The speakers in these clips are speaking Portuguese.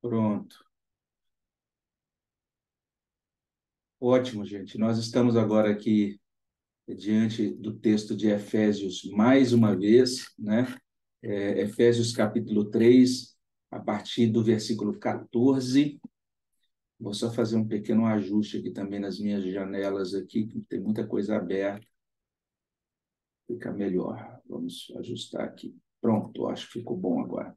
Pronto. Ótimo, gente. Nós estamos agora aqui diante do texto de Efésios mais uma vez, né? Efésios capítulo 3, a partir do versículo 14. Vou só fazer um pequeno ajuste aqui também nas minhas janelas aqui, que tem muita coisa aberta. Fica melhor. Vamos ajustar aqui. Pronto, acho que ficou bom agora.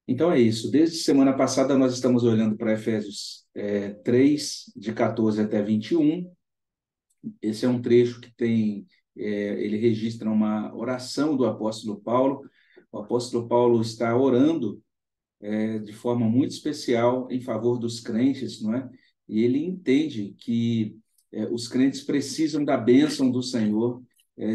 Então é isso. Desde semana passada nós estamos olhando para Efésios 3, de 14 até 21. Esse é um trecho que ele registra uma oração do apóstolo Paulo. O apóstolo Paulo está orando de forma muito especial em favor dos crentes, não é? E ele entende que os crentes precisam da bênção do Senhor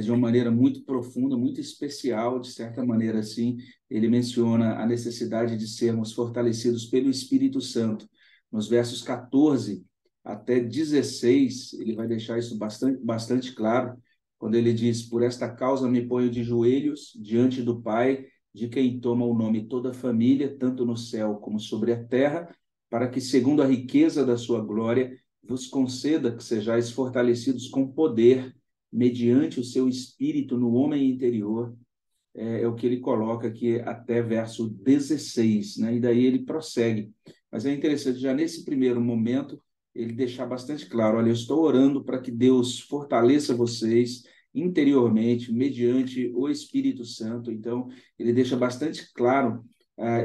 de uma maneira muito profunda, muito especial, de certa maneira assim. Ele menciona a necessidade de sermos fortalecidos pelo Espírito Santo. Nos versos 14 até 16, ele vai deixar isso bastante claro, quando ele diz: por esta causa me ponho de joelhos diante do Pai, de quem toma o nome toda a família, tanto no céu como sobre a terra, para que, segundo a riqueza da sua glória, vos conceda que sejais fortalecidos com poder, mediante o seu espírito no homem interior. É o que ele coloca aqui até verso 16, né? E daí ele prossegue. Mas é interessante, já nesse primeiro momento, ele deixar bastante claro: olha, eu estou orando para que Deus fortaleça vocês interiormente, mediante o Espírito Santo. Então, ele deixa bastante claro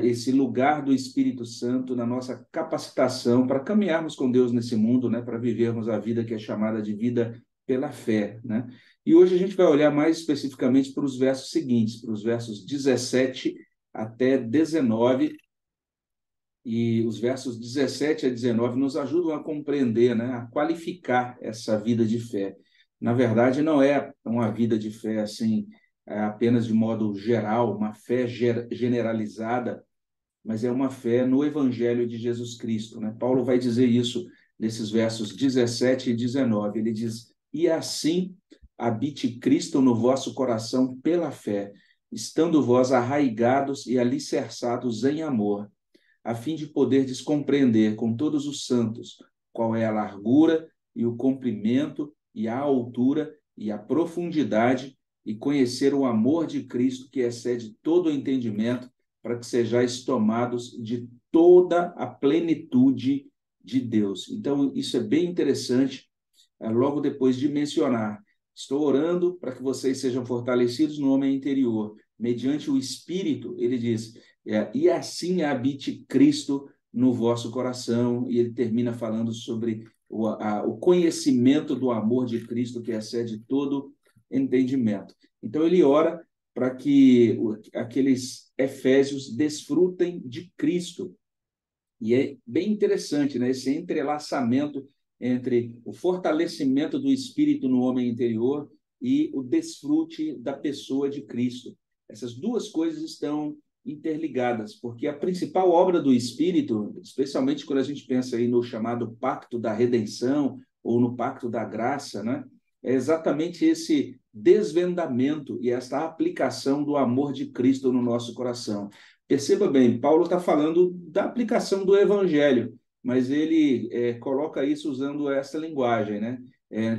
esse lugar do Espírito Santo na nossa capacitação para caminharmos com Deus nesse mundo, né? Para vivermos a vida que é chamada de vida pela fé, né? E hoje a gente vai olhar mais especificamente para os versos seguintes, para os versos 17 até 19, e os versos 17 a 19 nos ajudam a compreender, né, a qualificar essa vida de fé. Na verdade, não é uma vida de fé assim, apenas de modo geral, uma fé generalizada, mas é uma fé no Evangelho de Jesus Cristo, né? Paulo vai dizer isso nesses versos 17 e 19. Ele diz: e assim habite Cristo no vosso coração pela fé, estando vós arraigados e alicerçados em amor, a fim de poderdes compreender com todos os santos qual é a largura e o comprimento e a altura e a profundidade, e conhecer o amor de Cristo que excede todo o entendimento, para que sejais tomados de toda a plenitude de Deus. Então, isso é bem interessante. Logo depois de mencionar: estou orando para que vocês sejam fortalecidos no homem interior, mediante o Espírito, ele diz: e assim habite Cristo no vosso coração. E ele termina falando sobre o conhecimento do amor de Cristo que excede todo entendimento. Então, ele ora para que aqueles efésios desfrutem de Cristo. E é bem interessante, né, esse entrelaçamento entre o fortalecimento do espírito no homem interior e o desfrute da pessoa de Cristo. Essas duas coisas estão interligadas, porque a principal obra do Espírito, especialmente quando a gente pensa aí no chamado pacto da redenção ou no pacto da graça, né, é exatamente esse desvendamento e esta aplicação do amor de Cristo no nosso coração. Perceba bem, Paulo está falando da aplicação do evangelho, mas ele coloca isso usando essa linguagem, né?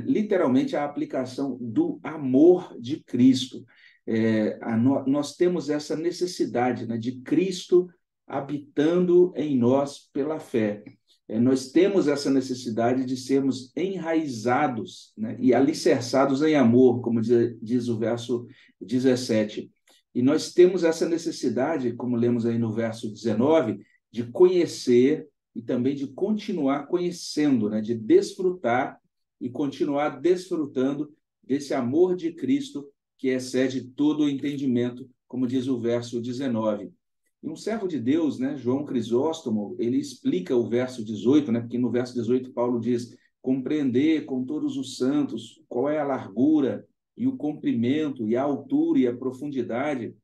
Literalmente a aplicação do amor de Cristo. Nós temos essa necessidade, né, de Cristo habitando em nós pela fé. Nós temos essa necessidade de sermos enraizados, né, e alicerçados em amor, como diz o verso 17. E nós temos essa necessidade, como lemos aí no verso 19, de conhecer e também de continuar conhecendo, né, de desfrutar e continuar desfrutando desse amor de Cristo que excede todo o entendimento, como diz o verso 19. E um servo de Deus, né, João Crisóstomo, ele explica o verso 18, né, porque no verso 18 Paulo diz: compreender com todos os santos qual é a largura e o comprimento e a altura e a profundidade.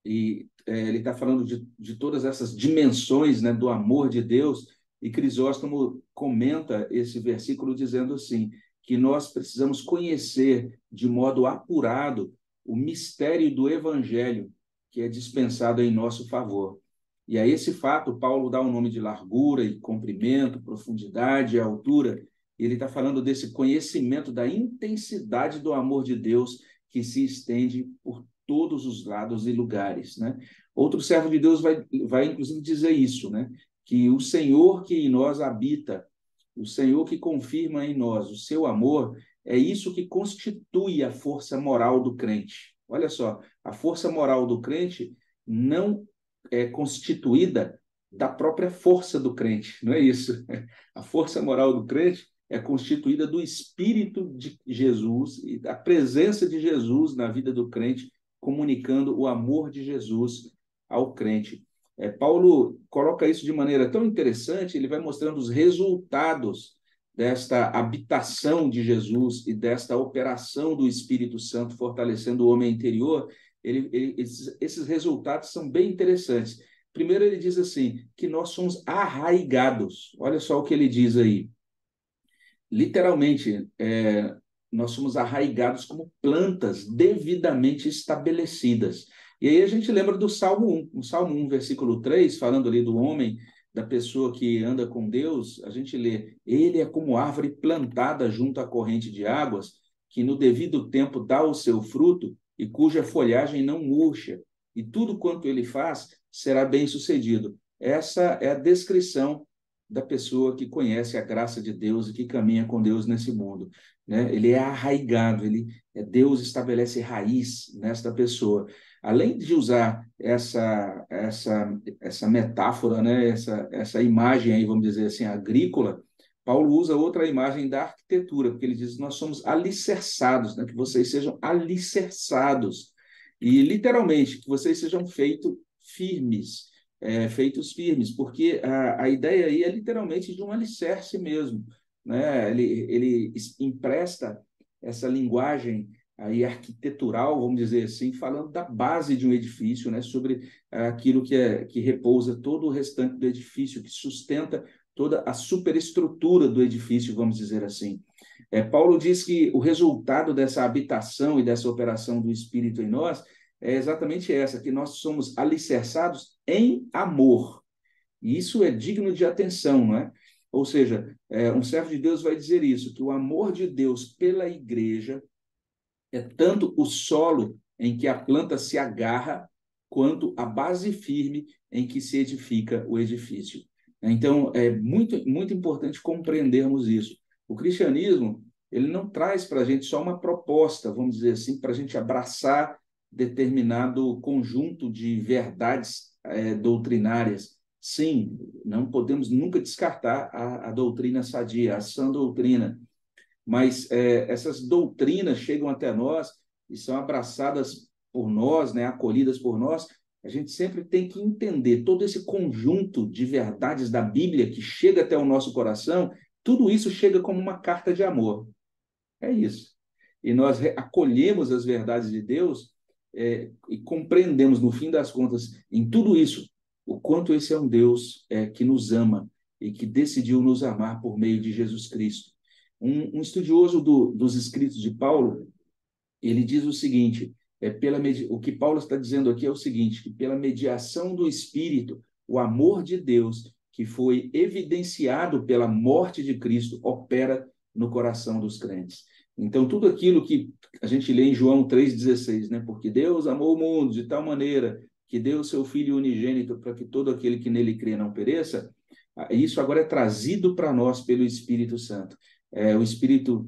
E ele está falando de todas essas dimensões, né, do amor de Deus. E Crisóstomo comenta esse versículo dizendo assim, que nós precisamos conhecer de modo apurado o mistério do evangelho que é dispensado em nosso favor. E a esse fato, Paulo dá o nome de largura e comprimento, profundidade e altura. Ele está falando desse conhecimento da intensidade do amor de Deus que se estende por todos os lados e lugares, né? Outro servo de Deus vai inclusive dizer isso, né? Que o Senhor que em nós habita, o Senhor que confirma em nós o seu amor, é isso que constitui a força moral do crente. Olha só, a força moral do crente não é constituída da própria força do crente, não é isso? A força moral do crente é constituída do Espírito de Jesus e da presença de Jesus na vida do crente, comunicando o amor de Jesus ao crente. Paulo coloca isso de maneira tão interessante, ele vai mostrando os resultados desta habitação de Jesus e desta operação do Espírito Santo fortalecendo o homem interior. Esses resultados são bem interessantes. Primeiro, ele diz assim, que nós somos arraigados. Olha só o que ele diz aí. Literalmente, nós somos arraigados como plantas devidamente estabelecidas. E aí a gente lembra do Salmo 1, no Salmo 1, versículo 3, falando ali do homem, da pessoa que anda com Deus, a gente lê, ele é como árvore plantada junto à corrente de águas, que no devido tempo dá o seu fruto e cuja folhagem não murcha, e tudo quanto ele faz será bem sucedido. Essa é a descrição da pessoa que conhece a graça de Deus e que caminha com Deus nesse mundo, né? Ele é arraigado, Deus estabelece raiz nesta pessoa. Além de usar essa metáfora, né? Essa imagem aí, vamos dizer assim, agrícola, Paulo usa outra imagem da arquitetura, porque ele diz: nós somos alicerçados, né? Que vocês sejam alicerçados e literalmente que vocês sejam feitos firmes, porque a ideia aí é literalmente de um alicerce mesmo, né? Ele empresta essa linguagem aí arquitetural, vamos dizer assim, falando da base de um edifício, né? Sobre aquilo que repousa todo o restante do edifício, que sustenta toda a superestrutura do edifício, vamos dizer assim. Paulo diz que o resultado dessa habitação e dessa operação do Espírito em nós é exatamente essa, que nós somos alicerçados em amor. E isso é digno de atenção, não é? Ou seja, um servo de Deus vai dizer isso, que o amor de Deus pela igreja é tanto o solo em que a planta se agarra, quanto a base firme em que se edifica o edifício. Então, é muito, muito importante compreendermos isso. O cristianismo, ele não traz para a gente só uma proposta, vamos dizer assim, para a gente abraçar determinado conjunto de verdades doutrinárias. Sim, não podemos nunca descartar a doutrina sadia, a sã doutrina, mas essas doutrinas chegam até nós e são abraçadas por nós, né, acolhidas por nós. A gente sempre tem que entender todo esse conjunto de verdades da Bíblia que chega até o nosso coração, tudo isso chega como uma carta de amor. É isso. E nós acolhemos as verdades de Deus e compreendemos, no fim das contas, em tudo isso, o quanto esse é um Deus que nos ama e que decidiu nos amar por meio de Jesus Cristo. Um estudioso dos escritos de Paulo, ele diz o seguinte, o que Paulo está dizendo aqui é o seguinte, que pela mediação do Espírito, o amor de Deus, que foi evidenciado pela morte de Cristo, opera no coração dos crentes. Então, tudo aquilo que a gente lê em João 3,16, né? Porque Deus amou o mundo de tal maneira que deu o seu Filho unigênito para que todo aquele que nele crê não pereça, isso agora é trazido para nós pelo Espírito Santo. O Espírito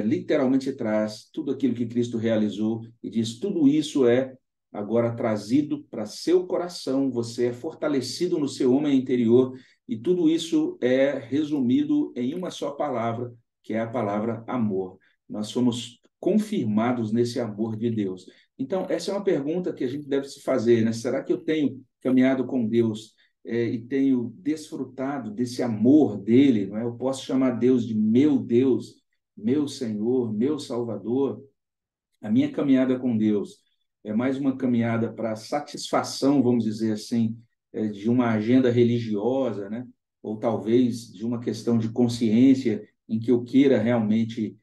literalmente traz tudo aquilo que Cristo realizou e diz: tudo isso é agora trazido para seu coração, você é fortalecido no seu homem interior, e tudo isso é resumido em uma só palavra, que é a palavra amor. Nós somos confirmados nesse amor de Deus. Então, essa é uma pergunta que a gente deve se fazer, né? Será que eu tenho caminhado com Deus e tenho desfrutado desse amor dele? Não é? Eu posso chamar Deus de Deus, meu Senhor, meu Salvador. A minha caminhada com Deus é mais uma caminhada para satisfação, vamos dizer assim, de uma agenda religiosa, né? Ou talvez de uma questão de consciência em que eu queira realmente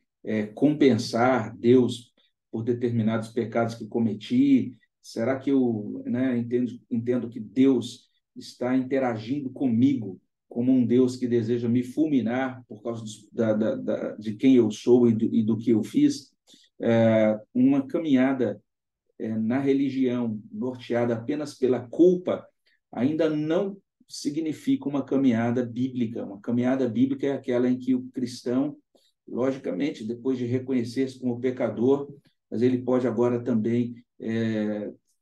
compensar Deus por determinados pecados que cometi. Será que eu, né, entendo que Deus está interagindo comigo como um Deus que deseja me fulminar por causa de quem eu sou e do que eu fiz, uma caminhada na religião norteada apenas pela culpa ainda não significa uma caminhada bíblica. Uma caminhada bíblica é aquela em que o cristão, logicamente, depois de reconhecer-se como pecador, mas ele pode agora também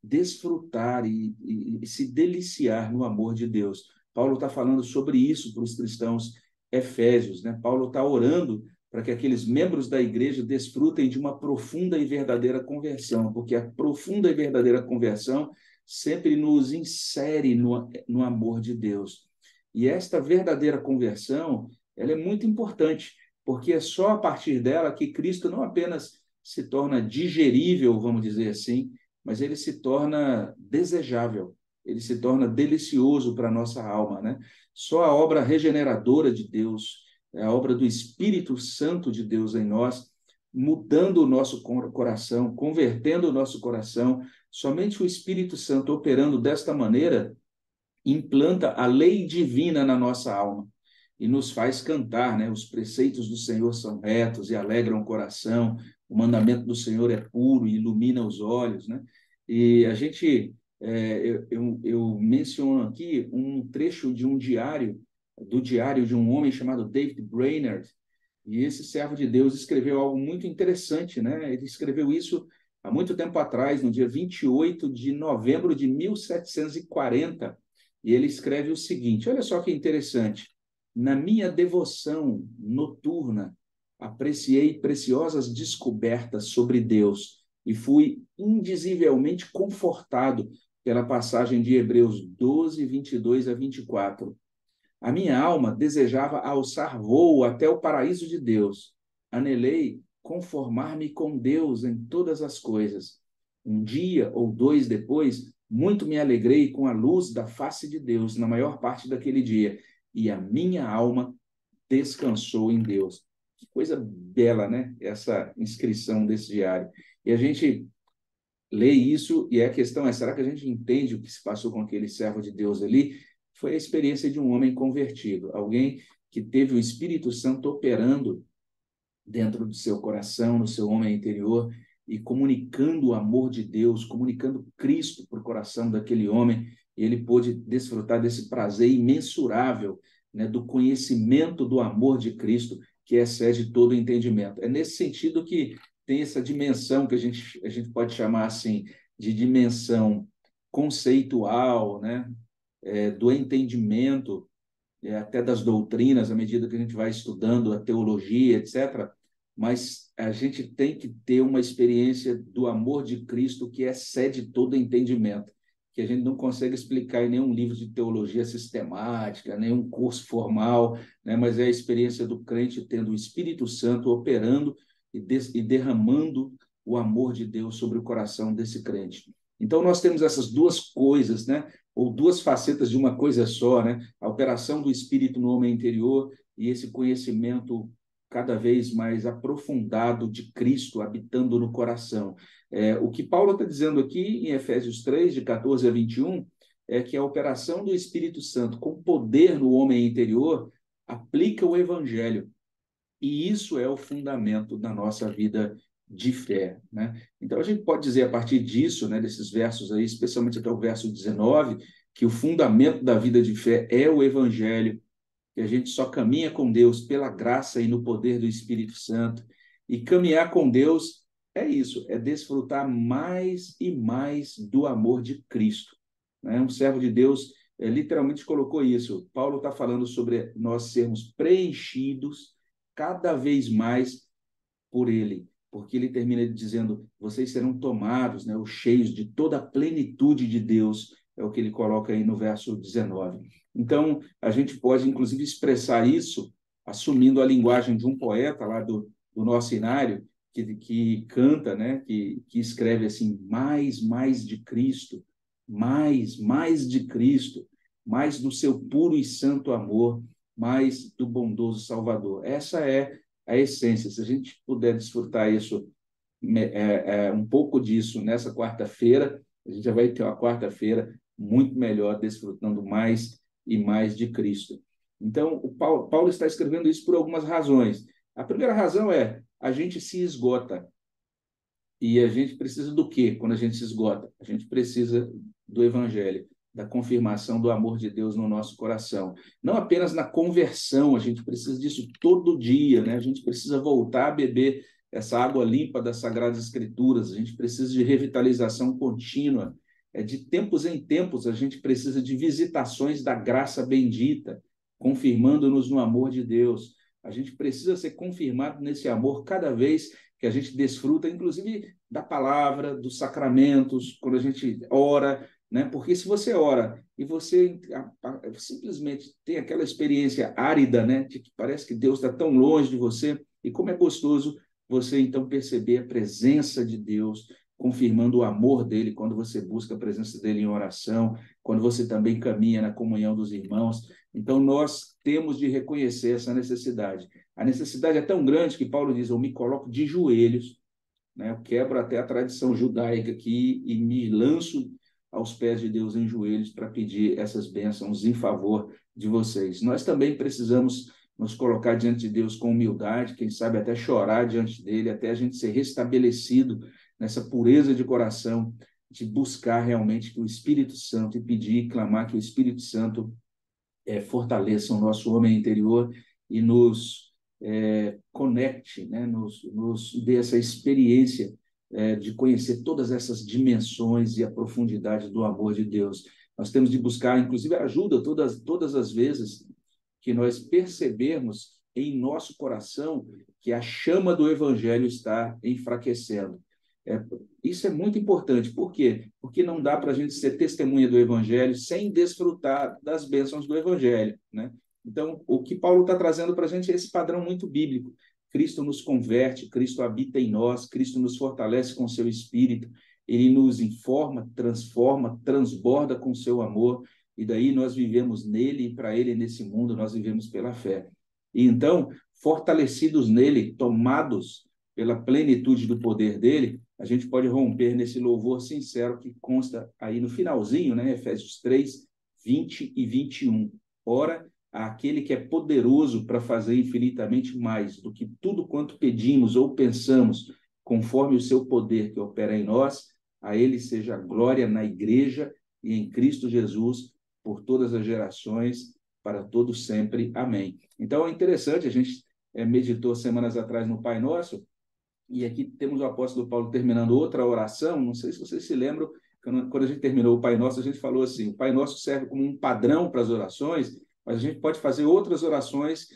desfrutar e se deliciar no amor de Deus. Paulo está falando sobre isso para os cristãos efésios, né? Paulo está orando para que aqueles membros da igreja desfrutem de uma profunda e verdadeira conversão, porque a profunda e verdadeira conversão sempre nos insere no amor de Deus. E esta verdadeira conversão, ela é muito importante, porque é só a partir dela que Cristo não apenas se torna digerível, vamos dizer assim, mas ele se torna desejável, ele se torna delicioso para a nossa alma, né? Só a obra regeneradora de Deus, a obra do Espírito Santo de Deus em nós, mudando o nosso coração, convertendo o nosso coração, somente o Espírito Santo operando desta maneira implanta a lei divina na nossa alma e nos faz cantar, né? Os preceitos do Senhor são retos e alegram o coração, o mandamento do Senhor é puro e ilumina os olhos, né? E a gente, eu menciono aqui um trecho de um diário, do diário de um homem chamado David Brainerd, e esse servo de Deus escreveu algo muito interessante, né? Ele escreveu isso há muito tempo atrás, no dia 28 de novembro de 1740, e ele escreve o seguinte, olha só que interessante: na minha devoção noturna, apreciei preciosas descobertas sobre Deus e fui indizivelmente confortado pela passagem de Hebreus 12, 22 a 24. A minha alma desejava alçar voo até o paraíso de Deus. Anelei conformar-me com Deus em todas as coisas. Um dia ou dois depois, muito me alegrei com a luz da face de Deus na maior parte daquele dia, e a minha alma descansou em Deus. Que coisa bela, né? Essa inscrição desse diário. E a gente lê isso e a questão é, será que a gente entende o que se passou com aquele servo de Deus ali? Foi a experiência de um homem convertido, alguém que teve o Espírito Santo operando dentro do seu coração, no seu homem interior, e comunicando o amor de Deus, comunicando Cristo para o coração daquele homem, e ele pôde desfrutar desse prazer imensurável, né, do conhecimento do amor de Cristo, que excede todo o entendimento. É nesse sentido que tem essa dimensão que a gente pode chamar assim de dimensão conceitual, né, do entendimento, até das doutrinas, à medida que a gente vai estudando a teologia, etc. Mas a gente tem que ter uma experiência do amor de Cristo que excede todo entendimento, que a gente não consegue explicar em nenhum livro de teologia sistemática, nenhum curso formal, né? Mas é a experiência do crente tendo o Espírito Santo operando e derramando o amor de Deus sobre o coração desse crente. Então, nós temos essas duas coisas, né? Ou duas facetas de uma coisa só, né? A operação do Espírito no homem interior e esse conhecimento cada vez mais aprofundado de Cristo habitando no coração. O que Paulo está dizendo aqui em Efésios 3, de 14 a 21, é que a operação do Espírito Santo com poder no homem interior aplica o Evangelho. E isso é o fundamento da nossa vida de fé, né? Então, a gente pode dizer, a partir disso, né, desses versos aí, especialmente até o verso 19, que o fundamento da vida de fé é o Evangelho, que a gente só caminha com Deus pela graça e no poder do Espírito Santo. E caminhar com Deus é isso, é desfrutar mais e mais do amor de Cristo, né? Um servo de Deus literalmente colocou isso. Paulo está falando sobre nós sermos preenchidos cada vez mais por ele, porque ele termina dizendo, vocês serão tomados, né, os cheios de toda a plenitude de Deus, é o que ele coloca aí no verso 19. Então, a gente pode, inclusive, expressar isso assumindo a linguagem de um poeta lá do nosso inário, que canta, né, que escreve assim, mais de Cristo, mais de Cristo, mais do seu puro e santo amor, mais do bondoso Salvador. Essa é a essência. Se a gente puder desfrutar isso, um pouco disso nessa quarta-feira, a gente já vai ter uma quarta-feira muito melhor, desfrutando mais e mais de Cristo. Então, o Paulo está escrevendo isso por algumas razões. A primeira razão é a gente se esgota. E a gente precisa do quê quando a gente se esgota? A gente precisa do Evangelho, da confirmação do amor de Deus no nosso coração. Não apenas na conversão, a gente precisa disso todo dia, né? A gente precisa voltar a beber essa água limpa das Sagradas Escrituras, a gente precisa de revitalização contínua. De tempos em tempos, a gente precisa de visitações da graça bendita, confirmando-nos no amor de Deus. A gente precisa ser confirmado nesse amor cada vez que a gente desfruta, inclusive, da palavra, dos sacramentos, quando a gente ora, né? Porque se você ora e você simplesmente tem aquela experiência árida, né? De que parece que Deus está tão longe de você, e como é gostoso você, então, perceber a presença de Deus, confirmando o amor dele quando você busca a presença dele em oração, quando você também caminha na comunhão dos irmãos. Então, nós temos de reconhecer essa necessidade. A necessidade é tão grande que Paulo diz: eu me coloco de joelhos, né? Eu quebro até a tradição judaica aqui e me lanço aos pés de Deus em joelhos para pedir essas bênçãos em favor de vocês. Nós também precisamos nos colocar diante de Deus com humildade, quem sabe até chorar diante dele, até a gente ser restabelecido nessa pureza de coração, de buscar realmente que o Espírito Santo, e pedir e clamar que o Espírito Santo fortaleça o nosso homem interior e nos conecte, né? nos dê essa experiência de conhecer todas essas dimensões e a profundidade do amor de Deus. Nós temos de buscar, inclusive, ajuda todas as vezes que nós percebermos em nosso coração que a chama do Evangelho está enfraquecendo. Isso é muito importante. Por quê? Porque não dá para a gente ser testemunha do Evangelho sem desfrutar das bênçãos do Evangelho, né? Então, o que Paulo está trazendo para a gente é esse padrão muito bíblico. Cristo nos converte, Cristo habita em nós, Cristo nos fortalece com seu Espírito, ele nos informa, transforma, transborda com seu amor, e daí nós vivemos nele e para ele nesse mundo, nós vivemos pela fé. E então, fortalecidos nele, tomados pela plenitude do poder dele, a gente pode romper nesse louvor sincero que consta aí no finalzinho, né? Efésios 3, 20 e 21. Ora, aquele que é poderoso para fazer infinitamente mais do que tudo quanto pedimos ou pensamos, conforme o seu poder que opera em nós, a ele seja a glória na igreja e em Cristo Jesus, por todas as gerações, para todos sempre. Amém. Então, é interessante, a gente meditou semanas atrás no Pai Nosso, e aqui temos o apóstolo Paulo terminando outra oração. Não sei se vocês se lembram, quando a gente terminou o Pai Nosso, a gente falou assim: o Pai Nosso serve como um padrão para as orações, mas a gente pode fazer outras orações,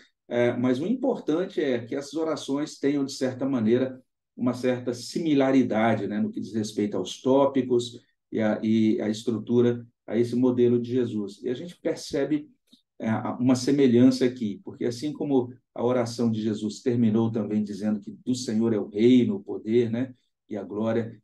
mas o importante é que essas orações tenham, de certa maneira, uma certa similaridade, né, no que diz respeito aos tópicos e a estrutura, a esse modelo de Jesus. E a gente percebe uma semelhança aqui, porque assim como a oração de Jesus terminou também dizendo que do Senhor é o reino, o poder, né, e a glória,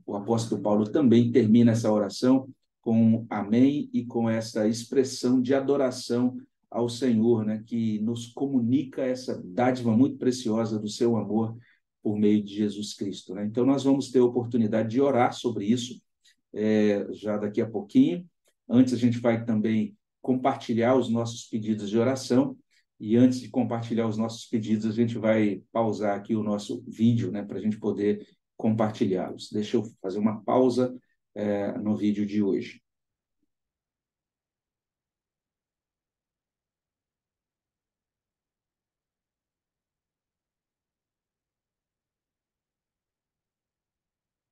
o apóstolo Paulo também termina essa oração com amém e com essa expressão de adoração ao Senhor, né, que nos comunica essa dádiva muito preciosa do seu amor por meio de Jesus Cristo, né? Então nós vamos ter a oportunidade de orar sobre isso já daqui a pouquinho. Antes a gente vai também compartilhar os nossos pedidos de oração, e antes de compartilhar os nossos pedidos, a gente vai pausar aqui o nosso vídeo, né, para a gente poder compartilhá-los. Deixa eu fazer uma pausa no vídeo de hoje.